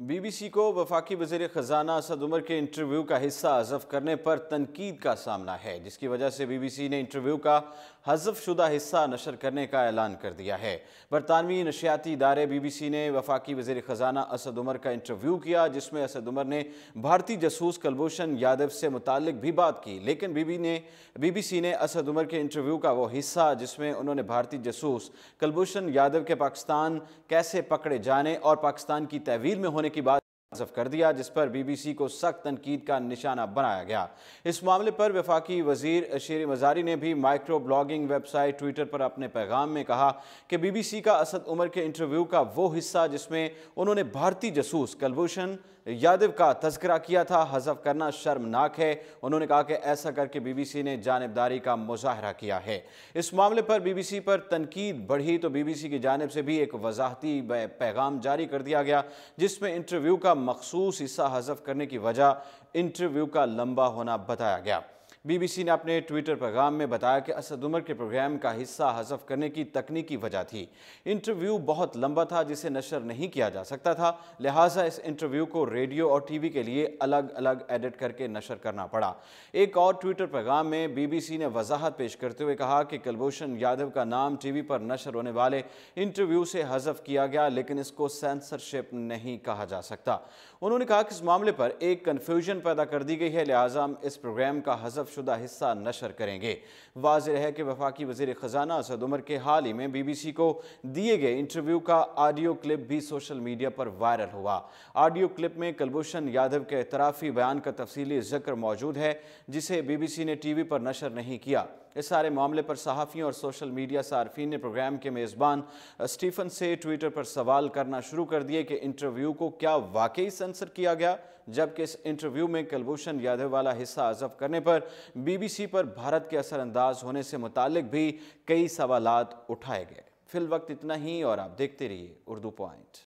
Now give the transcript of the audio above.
BBC को वफाकी वज़ीर ख़ज़ाना असद उमर के इंटरव्यू का हिस्सा हज़फ करने पर तनकीद का सामना है, जिसकी वजह से BBC ने इंटरव्यू का हज़फ शुदा हिस्सा नशर करने का ऐलान कर दिया है। बरतानवी नशियाती इदारे BBC ने वफाकी वज़ीर ख़ज़ाना असद उमर का इंटरव्यू किया, जिसमें असद उमर ने भारतीय जासूस कुलभूषण यादव से मुताल्लिक भी बात की, लेकिन BBC ने असद उमर के इंटरव्यू का वो हिस्सा जिसमें उन्होंने भारतीय जासूस कुलभूषण यादव के पाकिस्तान कैसे पकड़े जाने और पाकिस्तान की तहवील में होने की बात हज़फ कर दिया, जिस पर BBC को सख्त तनकीद का निशाना बनाया गया। इस मामले पर वफाकी वज़ीर शेर मज़ारी ने भी माइक्रो ब्लॉगिंग वेबसाइट ट्विटर पर अपने पैगाम में कहा कि BBC का असद उमर के इंटरव्यू का वो हिस्सा जिसमें उन्होंने भारतीय जासूस कुलभूषण यादव का तज़किरा किया था हज़फ करना शर्मनाक है। उन्होंने कहा कि ऐसा करके BBC ने जानिबदारी का मुज़ाहरा किया है। इस मामले पर BBC पर तनकीद बढ़ी तो BBC की जानिब से भी एक वज़ाहती पैगाम जारी कर दिया गया, जिसमें इंटरव्यू का मखसूस हिस्सा हज़फ करने की वजह इंटरव्यू का लंबा होना बताया गया। BBC ने अपने ट्विटर पैगाम में बताया कि असद उमर के प्रोग्राम का हिस्सा हज़फ करने की तकनीकी वजह थी। इंटरव्यू बहुत लंबा था जिसे नशर नहीं किया जा सकता था, लिहाजा इस इंटरव्यू को रेडियो और TV के लिए अलग अलग एडिट करके नशर करना पड़ा। एक और ट्विटर पैगाम में BBC ने वजाहत पेश करते हुए कहा कि कुलभूषण यादव का नाम TV पर नशर होने वाले इंटरव्यू से हज़फ किया गया, लेकिन इसको सेंसरशिप नहीं कहा जा सकता। उन्होंने कहा कि इस मामले पर एक कन्फ्यूजन पैदा कर दी गई है, लिहाजा हम इस प्रोग्राम का हज़फ शुदा हिस्सा नशर करेंगे। वाज़ेह है कि वफाकी वज़ीर ख़ज़ाना असद उमर के हाल ही में BBC को दिए गए इंटरव्यू का ऑडियो क्लिप भी सोशल मीडिया पर वायरल हुआ। ऑडियो क्लिप में कुलभूषण यादव के इतराफ़ी बयान का तफसीली ज़िक्र मौजूद है, जिसे BBC ने TV पर नशर नहीं किया। इस सारे मामले पर सहाफ़ियों और सोशल मीडिया सार्फिन ने प्रोग्राम के मेज़बान स्टीफन से ट्विटर पर सवाल करना शुरू कर दिए कि इंटरव्यू को क्या वाकई सेंसर किया गया, जबकि इस इंटरव्यू में कुलभूषण यादव वाला हिस्सा हज़फ करने पर BBC पर भारत के असरअंदाज होने से मुताल्लिक भी कई सवालात उठाए गए। फिल वक्त इतना ही और आप देखते रहिए उर्दू पॉइंट।